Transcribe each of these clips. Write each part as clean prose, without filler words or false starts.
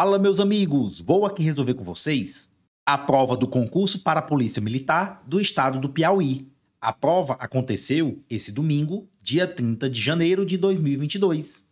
Fala, meus amigos! Vou aqui resolver com vocês a prova do concurso para a Polícia Militar do estado do Piauí. A prova aconteceu esse domingo, dia 30 de janeiro de 2022.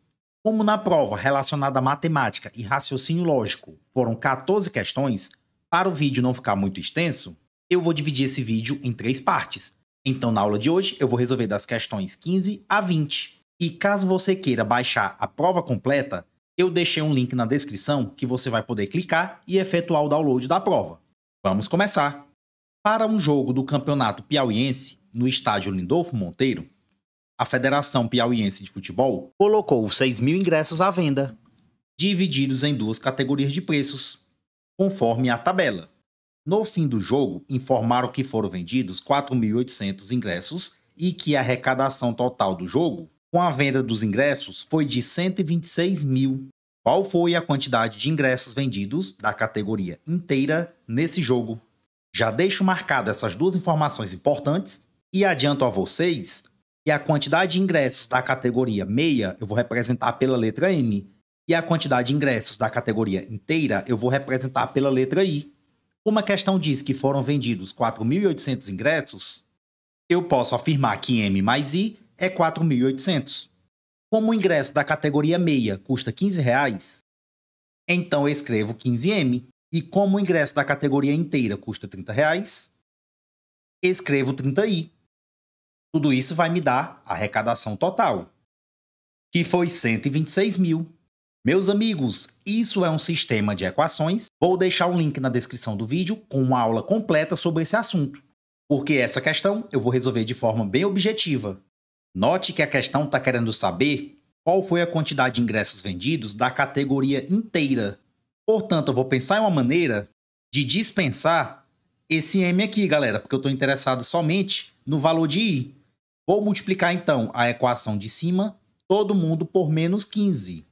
Como na prova relacionada à matemática e raciocínio lógico foram 14 questões, para o vídeo não ficar muito extenso, eu vou dividir esse vídeo em 3 partes. Então, na aula de hoje, eu vou resolver das questões 15 a 20. E caso você queira baixar a prova completa, eu deixei um link na descrição que você vai poder clicar e efetuar o download da prova. Vamos começar! Para um jogo do Campeonato Piauiense, no estádio Lindolfo Monteiro, a Federação Piauiense de Futebol colocou 6.000 ingressos à venda, divididos em 2 categorias de preços, conforme a tabela. No fim do jogo, informaram que foram vendidos 4.800 ingressos e que a arrecadação total do jogo, com a venda dos ingressos, foi de 126 mil. Qual foi a quantidade de ingressos vendidos da categoria inteira nesse jogo? Já deixo marcado essas 2 informações importantes e adianto a vocês que a quantidade de ingressos da categoria meia eu vou representar pela letra M e a quantidade de ingressos da categoria inteira eu vou representar pela letra I. Como a questão diz que foram vendidos 4.800 ingressos, eu posso afirmar que M mais I é 4.800. Como o ingresso da categoria meia custa R$15, então eu escrevo 15M. E como o ingresso da categoria inteira custa R$30, escrevo 30I. Tudo isso vai me dar a arrecadação total, que foi 126 mil. Meus amigos, isso é um sistema de equações. Vou deixar um link na descrição do vídeo com uma aula completa sobre esse assunto, porque essa questão eu vou resolver de forma bem objetiva. Note que a questão está querendo saber qual foi a quantidade de ingressos vendidos da categoria inteira. Portanto, eu vou pensar em uma maneira de dispensar esse M aqui, galera, porque eu estou interessado somente no valor de I. Vou multiplicar, então, a equação de cima, todo mundo por menos 15.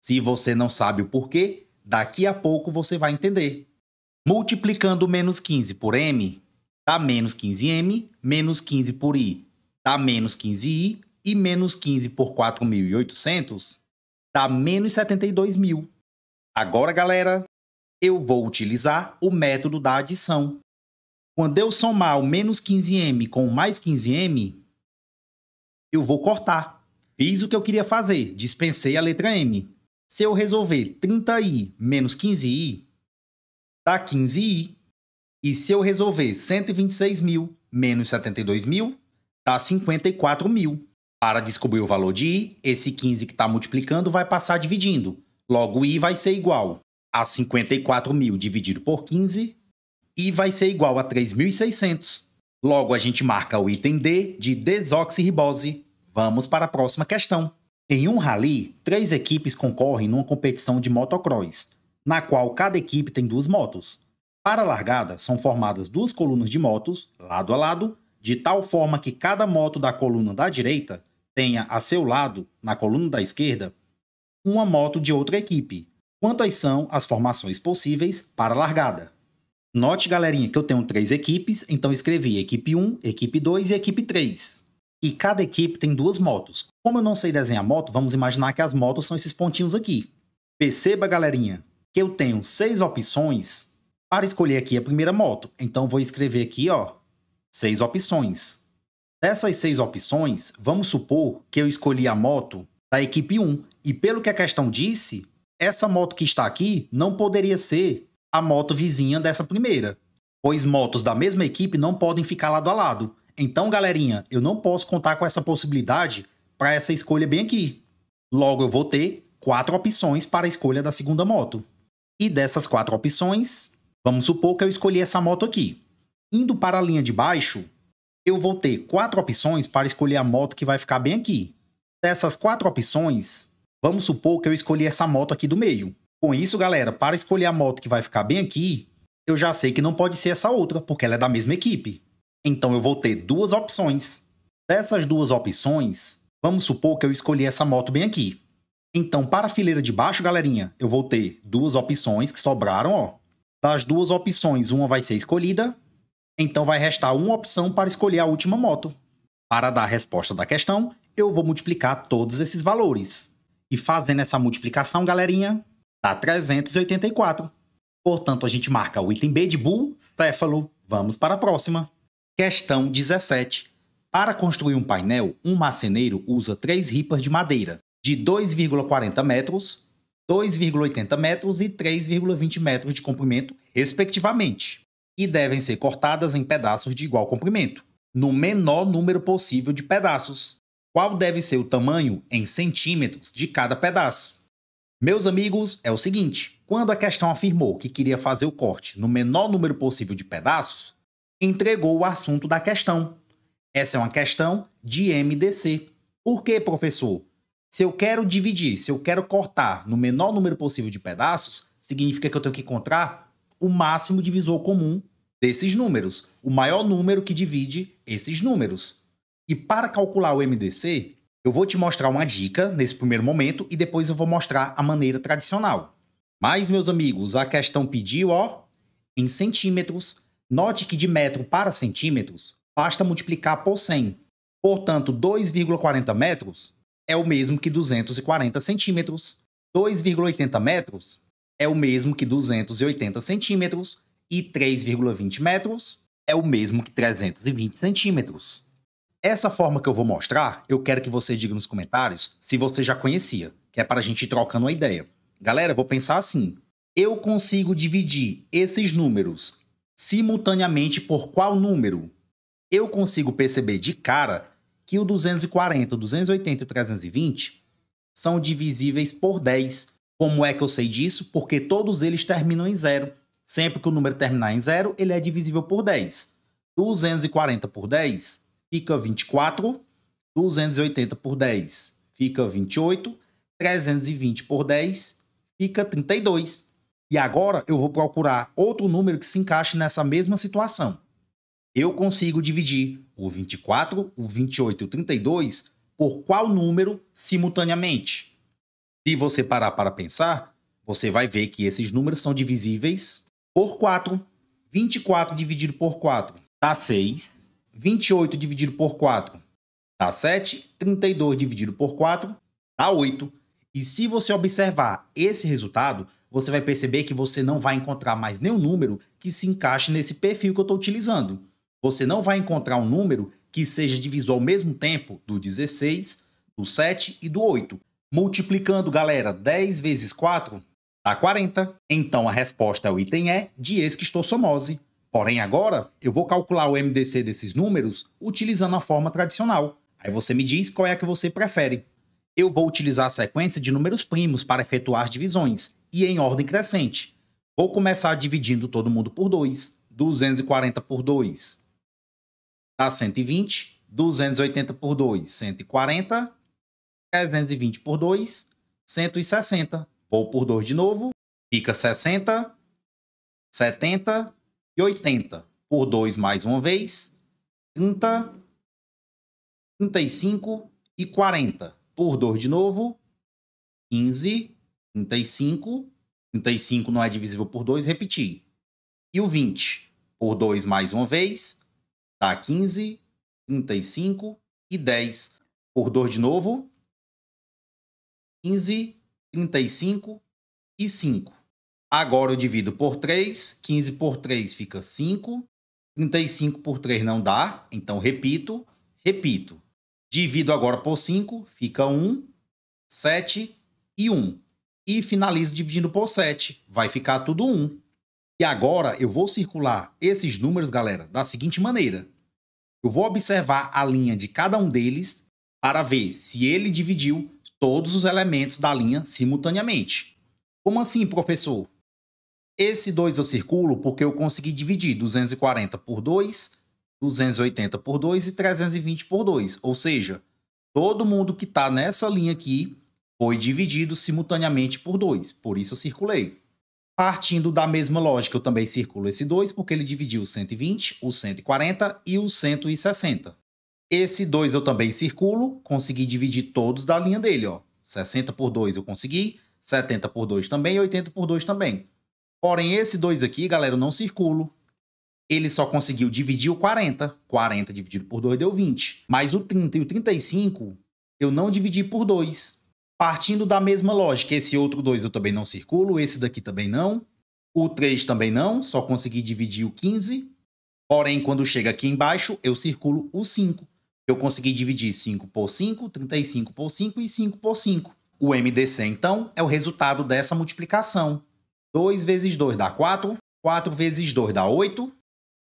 Se você não sabe o porquê, daqui a pouco você vai entender. Multiplicando menos 15 por M, dá menos 15M, menos 15 por I, dá menos 15I, e menos 15 por 4.800, dá menos 72 mil. Agora, galera, eu vou utilizar o método da adição. Quando eu somar o menos 15M com o mais 15M, eu vou cortar. Fiz o que eu queria fazer, dispensei a letra M. Se eu resolver 30I menos 15I, dá 15I. E se eu resolver 126 mil menos 72 mil, dá 54 mil. Para descobrir o valor de I, esse 15 que está multiplicando vai passar dividindo. Logo, I vai ser igual a 54 mil dividido por 15, I vai ser igual a 3.600. Logo, a gente marca o item D de desoxirribose. Vamos para a próxima questão. Em um rally, 3 equipes concorrem numa competição de motocross, na qual cada equipe tem 2 motos. Para a largada, são formadas 2 colunas de motos, lado a lado, de tal forma que cada moto da coluna da direita tenha a seu lado, na coluna da esquerda, uma moto de outra equipe. Quantas são as formações possíveis para a largada? Note, galerinha, que eu tenho 3 equipes, então escrevi equipe 1, equipe 2 e equipe 3. E cada equipe tem 2 motos. Como eu não sei desenhar moto, vamos imaginar que as motos são esses pontinhos aqui. Perceba, galerinha, que eu tenho 6 opções para escolher aqui a primeira moto. Então, vou escrever aqui, ó, 6 opções. Dessas 6 opções, vamos supor que eu escolhi a moto da equipe 1. E pelo que a questão disse, essa moto que está aqui não poderia ser a moto vizinha dessa primeira, pois motos da mesma equipe não podem ficar lado a lado. Então, galerinha, eu não posso contar com essa possibilidade para essa escolha bem aqui. Logo, eu vou ter 4 opções para a escolha da segunda moto. E dessas 4 opções, vamos supor que eu escolhi essa moto aqui. Indo para a linha de baixo, eu vou ter 4 opções para escolher a moto que vai ficar bem aqui. Dessas 4 opções, vamos supor que eu escolhi essa moto aqui do meio. Com isso, galera, para escolher a moto que vai ficar bem aqui, eu já sei que não pode ser essa outra, porque ela é da mesma equipe. Então, eu vou ter 2 opções. Dessas 2 opções, vamos supor que eu escolhi essa moto bem aqui. Então, para a fileira de baixo, galerinha, eu vou ter 2 opções que sobraram, ó. Das 2 opções, uma vai ser escolhida. Então, vai restar uma opção para escolher a última moto. Para dar a resposta da questão, eu vou multiplicar todos esses valores. E fazendo essa multiplicação, galerinha, Dá 384. Portanto, a gente marca o item B de bucéfalo. Vamos para a próxima. Questão 17. Para construir um painel, um marceneiro usa 3 ripas de madeira de 2,40 metros, 2,80 metros e 3,20 metros de comprimento, respectivamente, e devem ser cortadas em pedaços de igual comprimento, no menor número possível de pedaços. Qual deve ser o tamanho em centímetros de cada pedaço? Meus amigos, é o seguinte, quando a questão afirmou que queria fazer o corte no menor número possível de pedaços, entregou o assunto da questão. Essa é uma questão de MDC. Por quê, professor? Se eu quero dividir, se eu quero cortar no menor número possível de pedaços, significa que eu tenho que encontrar o máximo divisor comum desses números, o maior número que divide esses números. E para calcular o MDC, eu vou te mostrar uma dica nesse primeiro momento e depois eu vou mostrar a maneira tradicional. Mas, meus amigos, a questão pediu, em centímetros. Note que de metro para centímetros, basta multiplicar por 100. Portanto, 2,40 metros é o mesmo que 240 centímetros. 2,80 metros é o mesmo que 280 centímetros. E 3,20 metros é o mesmo que 320 centímetros. Essa forma que eu vou mostrar, eu quero que você diga nos comentários se você já conhecia, que é para a gente ir trocando uma ideia. Galera, eu vou pensar assim. Eu consigo dividir esses números simultaneamente por qual número? Eu consigo perceber de cara que o 240, o 280 e o 320 são divisíveis por 10. Como é que eu sei disso? Porque todos eles terminam em 0. Sempre que o número terminar em 0, ele é divisível por 10. 240 por 10 fica 24. 280 por 10 fica 28. 320 por 10 fica 32. E agora eu vou procurar outro número que se encaixe nessa mesma situação. Eu consigo dividir o 24, o 28 e o 32 por qual número simultaneamente? Se você parar para pensar, você vai ver que esses números são divisíveis por 4. 24 dividido por 4 dá 6. 28 dividido por 4 dá 7. 32 dividido por 4 dá 8. E se você observar esse resultado, você vai perceber que você não vai encontrar mais nenhum número que se encaixe nesse perfil que eu estou utilizando. Você não vai encontrar um número que seja divisor ao mesmo tempo do 16, do 7 e do 8. Multiplicando, galera, 10 vezes 4 dá 40. Então a resposta é o item E de esquistossomose. Porém, agora eu vou calcular o MDC desses números utilizando a forma tradicional. Aí você me diz qual é a que você prefere. Eu vou utilizar a sequência de números primos para efetuar as divisões, e em ordem crescente. Vou começar dividindo todo mundo por 2. 240 por 2 dá 120. 280 por 2, 140. 320 por 2, 160. Vou por 2 de novo. Fica 60, 70 e 80. Por 2 mais uma vez. 30, 35 e 40. Por 2 de novo. 15, 35. 35 não é divisível por 2, repetir. E o 20. Por 2 mais uma vez. Dá 15, 35 e 10. Por 2 de novo. 15, 35 e 5. Agora eu divido por 3. 15 por 3 fica 5. 35 por 3 não dá. Então repito. Divido agora por 5. Fica 1, 7 e 1. E finalizo dividindo por 7. Vai ficar tudo 1. E agora eu vou circular esses números, galera, da seguinte maneira. Eu vou observar a linha de cada um deles para ver se ele dividiu todos os elementos da linha simultaneamente. Como assim, professor? Esse 2 eu circulo porque eu consegui dividir 240 por 2, 280 por 2 e 320 por 2. Ou seja, todo mundo que está nessa linha aqui foi dividido simultaneamente por 2. Por isso eu circulei. Partindo da mesma lógica, eu também circulo esse 2 porque ele dividiu o 120, o 140 e o 160. Esse 2 eu também circulo, consegui dividir todos da linha dele. 60 por 2 eu consegui, 70 por 2 também e 80 por 2 também. Porém, esse 2 aqui, galera, eu não circulo. Ele só conseguiu dividir o 40. 40 dividido por 2 deu 20. Mas o 30 e o 35 eu não dividi por 2. Partindo da mesma lógica, esse outro 2 eu também não circulo, esse daqui também não. O 3 também não, só consegui dividir o 15. Porém, quando chega aqui embaixo, eu circulo o 5. Eu consegui dividir 5 por 5, 35 por 5 e 5 por 5. O MDC, então, é o resultado dessa multiplicação. 2 vezes 2 dá 4, 4 vezes 2 dá 8,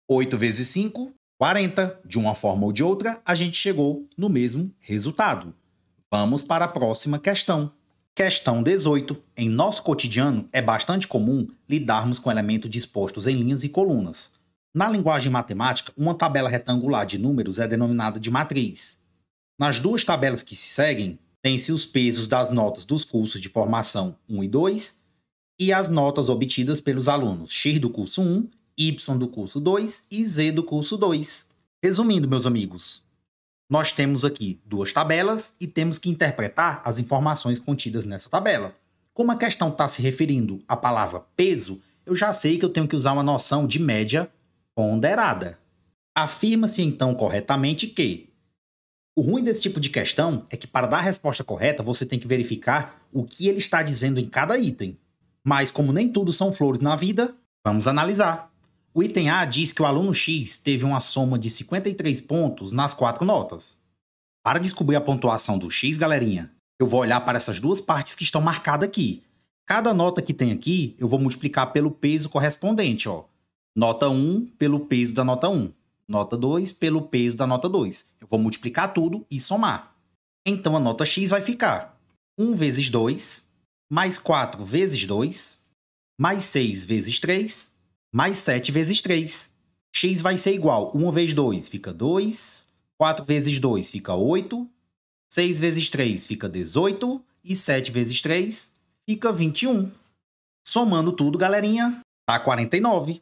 8 vezes 5, 40. De uma forma ou de outra, a gente chegou no mesmo resultado. Vamos para a próxima questão. Questão 18. Em nosso cotidiano, é bastante comum lidarmos com elementos dispostos em linhas e colunas. Na linguagem matemática, uma tabela retangular de números é denominada de matriz. Nas duas tabelas que se seguem, tem-se os pesos das notas dos cursos de formação 1 e 2 e as notas obtidas pelos alunos X do curso 1, Y do curso 2 e Z do curso 2. Resumindo, meus amigos, nós temos aqui duas tabelas e temos que interpretar as informações contidas nessa tabela. Como a questão está se referindo à palavra peso, eu já sei que eu tenho que usar uma noção de média ponderada. Afirma-se então corretamente que o ruim desse tipo de questão é que para dar a resposta correta você tem que verificar o que ele está dizendo em cada item. Mas como nem tudo são flores na vida, vamos analisar. O item A diz que o aluno X teve uma soma de 53 pontos nas 4 notas. Para descobrir a pontuação do X, galerinha, eu vou olhar para essas duas partes que estão marcadas aqui. Cada nota que tem aqui, eu vou multiplicar pelo peso correspondente, ó. Nota 1 pelo peso da nota 1. Nota 2 pelo peso da nota 2. Eu vou multiplicar tudo e somar. Então a nota X vai ficar 1 vezes 2, mais 4 vezes 2, mais 6 vezes 3, mais 7 vezes 3. X vai ser igual, 1 vezes 2 fica 2, 4 vezes 2 fica 8, 6 vezes 3 fica 18 e 7 vezes 3 fica 21. Somando tudo, galerinha, dá 49.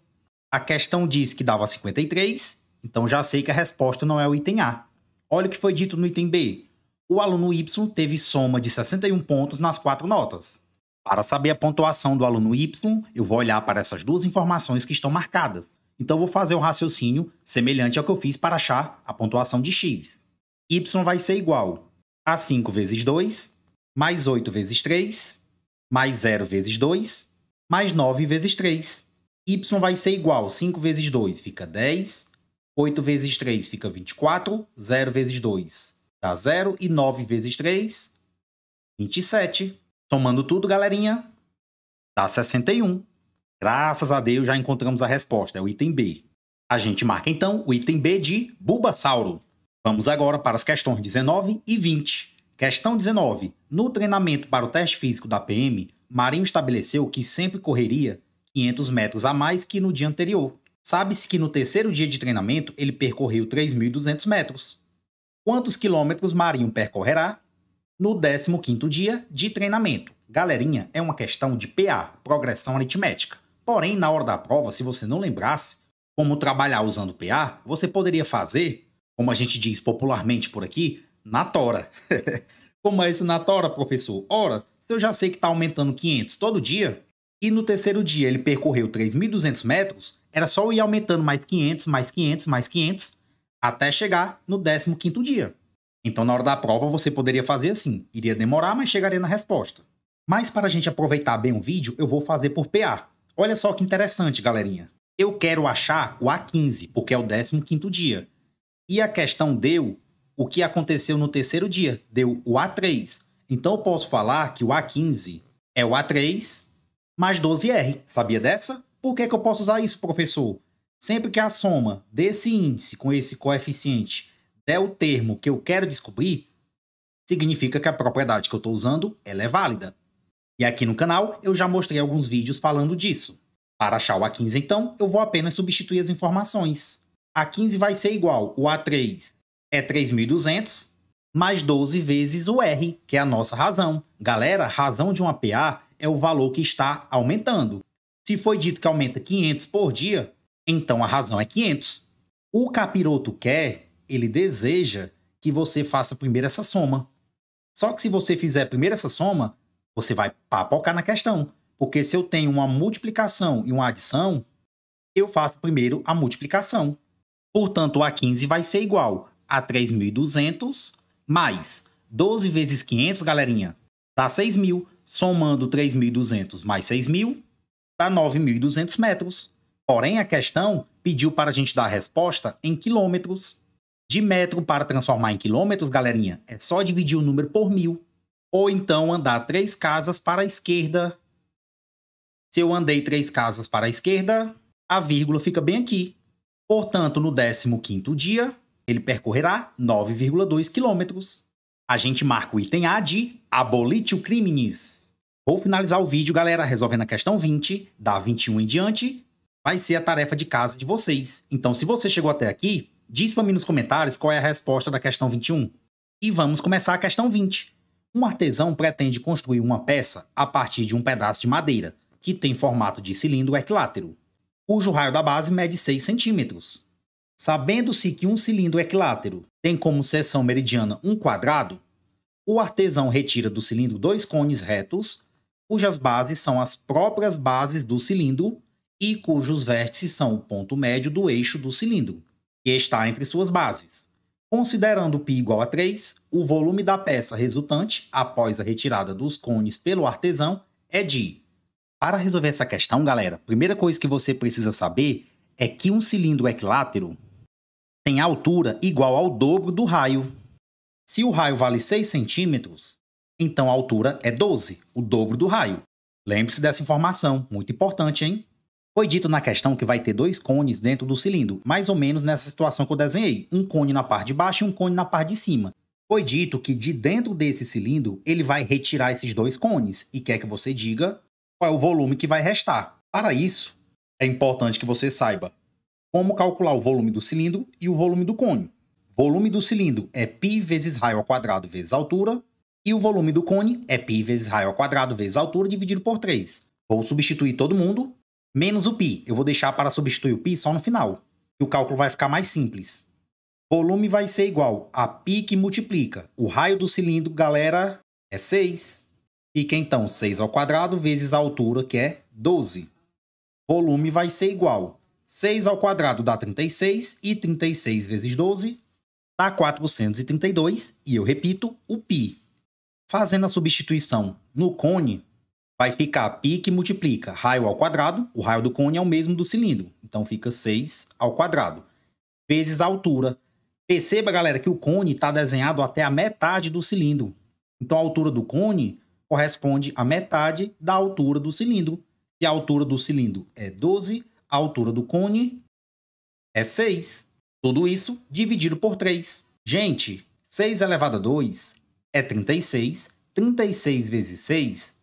A questão diz que dava 53, então já sei que a resposta não é o item A. Olha o que foi dito no item B. O aluno Y teve soma de 61 pontos nas 4 notas. Para saber a pontuação do aluno Y, eu vou olhar para essas duas informações que estão marcadas. Então, eu vou fazer um raciocínio semelhante ao que eu fiz para achar a pontuação de X. Y vai ser igual a 5 vezes 2, mais 8 vezes 3, mais 0 vezes 2, mais 9 vezes 3. Y vai ser igual, 5 vezes 2 fica 10, 8 vezes 3 fica 24, 0 vezes 2 dá 0 e 9 vezes 3, 27. Somando tudo, galerinha, dá 61. Graças a Deus já encontramos a resposta, é o item B. A gente marca então o item B de Bulbasauro. Vamos agora para as questões 19 e 20. Questão 19. No treinamento para o teste físico da PM, Marinho estabeleceu que sempre correria 500 metros a mais que no dia anterior. Sabe-se que no terceiro dia de treinamento ele percorreu 3.200 metros. Quantos quilômetros Marinho percorrerá no 15º dia de treinamento? Galerinha, é uma questão de PA, progressão aritmética. Porém, na hora da prova, se você não lembrasse como trabalhar usando PA, você poderia fazer, como a gente diz popularmente por aqui, na tora. Como é isso na tora, professor? Ora, eu já sei que está aumentando 500 todo dia, e no terceiro dia ele percorreu 3.200 metros, era só eu ir aumentando mais 500, mais 500, mais 500, até chegar no 15º dia. Então, na hora da prova, você poderia fazer assim. Iria demorar, mas chegaria na resposta. Mas para a gente aproveitar bem o vídeo, eu vou fazer por PA. Olha só que interessante, galerinha. Eu quero achar o A15, porque é o 15º dia. E a questão deu o que aconteceu no terceiro dia. Deu o A3. Então, eu posso falar que o A15 é o A3 mais 12R. Sabia dessa? Por que eu posso usar isso, professor? Sempre que a soma desse índice com esse coeficiente der o termo que eu quero descobrir, significa que a propriedade que eu estou usando ela é válida. E aqui no canal eu já mostrei alguns vídeos falando disso. Para achar o A15, então, eu vou apenas substituir as informações. A15 vai ser igual, o A3 é 3.200, mais 12 vezes o R, que é a nossa razão. Galera, a razão de uma PA é o valor que está aumentando. Se foi dito que aumenta 500 por dia, então a razão é 500. O capiroto quer, ele deseja que você faça primeiro essa soma. Só que se você fizer primeiro essa soma, você vai papocar na questão. Porque se eu tenho uma multiplicação e uma adição, eu faço primeiro a multiplicação. Portanto, o A15 vai ser igual a 3.200 mais 12 vezes 500, galerinha. Dá 6.000. Somando 3.200 mais 6.000, dá 9.200 metros. Porém, a questão pediu para a gente dar a resposta em quilômetros. De metro para transformar em quilômetros, galerinha, é só dividir o número por 1.000. Ou então andar 3 casas para a esquerda. Se eu andei 3 casas para a esquerda, a vírgula fica bem aqui. Portanto, no 15º dia, ele percorrerá 9,2 quilômetros. A gente marca o item A de abolitio criminis. Vou finalizar o vídeo, galera, resolvendo a questão 20, da 21 em diante, vai ser a tarefa de casa de vocês. Então, se você chegou até aqui, diz para mim nos comentários qual é a resposta da questão 21. E vamos começar a questão 20. Um artesão pretende construir uma peça a partir de um pedaço de madeira, que tem formato de cilindro equilátero, cujo raio da base mede 6 centímetros. Sabendo-se que um cilindro equilátero tem como seção meridiana um quadrado, o artesão retira do cilindro 2 cones retos, cujas bases são as próprias bases do cilindro e cujos vértices são o ponto médio do eixo do cilindro, que está entre suas bases. Considerando π igual a 3, o volume da peça resultante, após a retirada dos cones pelo artesão, é de... Para resolver essa questão, galera, a primeira coisa que você precisa saber é que um cilindro equilátero tem altura igual ao dobro do raio. Se o raio vale 6 centímetros, então a altura é 12, o dobro do raio. Lembre-se dessa informação, muito importante, hein? Foi dito na questão que vai ter 2 cones dentro do cilindro, mais ou menos nessa situação que eu desenhei. Um cone na parte de baixo e um cone na parte de cima. Foi dito que de dentro desse cilindro, ele vai retirar esses 2 cones e quer que você diga qual é o volume que vai restar. Para isso, é importante que você saiba como calcular o volume do cilindro e o volume do cone. O volume do cilindro é π vezes raio ao quadrado vezes altura, e o volume do cone é π vezes raio ao quadrado vezes altura dividido por 3. Vou substituir todo mundo, menos o π. Eu vou deixar para substituir o π só no final, e o cálculo vai ficar mais simples. Volume vai ser igual a π que multiplica. O raio do cilindro, galera, é 6. Fica então 6 ao quadrado vezes a altura, que é 12. Volume vai ser igual. 6 ao quadrado dá 36, e 36 vezes 12 dá 432, e eu repito, o π. Fazendo a substituição no cone, vai ficar π que multiplica raio ao quadrado, o raio do cone é o mesmo do cilindro, então fica 6 ao quadrado, vezes a altura. Perceba, galera, que o cone está desenhado até a metade do cilindro. Então a altura do cone corresponde à metade da altura do cilindro. Se a altura do cilindro é 12, a altura do cone é 6. Tudo isso dividido por 3. Gente, 6 elevado a 2 é 36. 36 vezes 6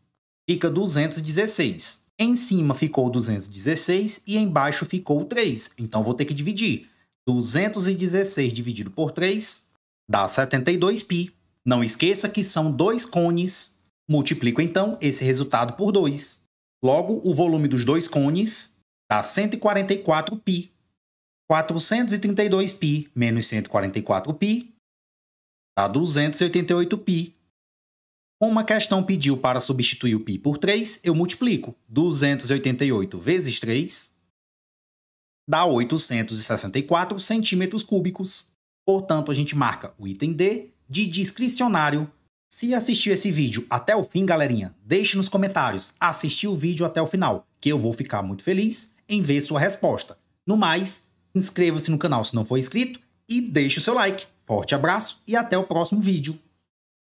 fica 216. Em cima ficou 216 e embaixo ficou 3. Então vou ter que dividir. 216 dividido por 3 dá 72π. Não esqueça que são 2 cones. Multiplico então esse resultado por 2. Logo, o volume dos 2 cones dá 144π. 432π menos 144π dá 288π. Como a questão pediu para substituir o π por 3, eu multiplico. 288 vezes 3 dá 864 centímetros cúbicos. Portanto, a gente marca o item D de discricionário. Se assistiu esse vídeo até o fim, galerinha, deixe nos comentários assistir o vídeo até o final, que eu vou ficar muito feliz em ver sua resposta. No mais, inscreva-se no canal se não for inscrito e deixe o seu like. Forte abraço e até o próximo vídeo.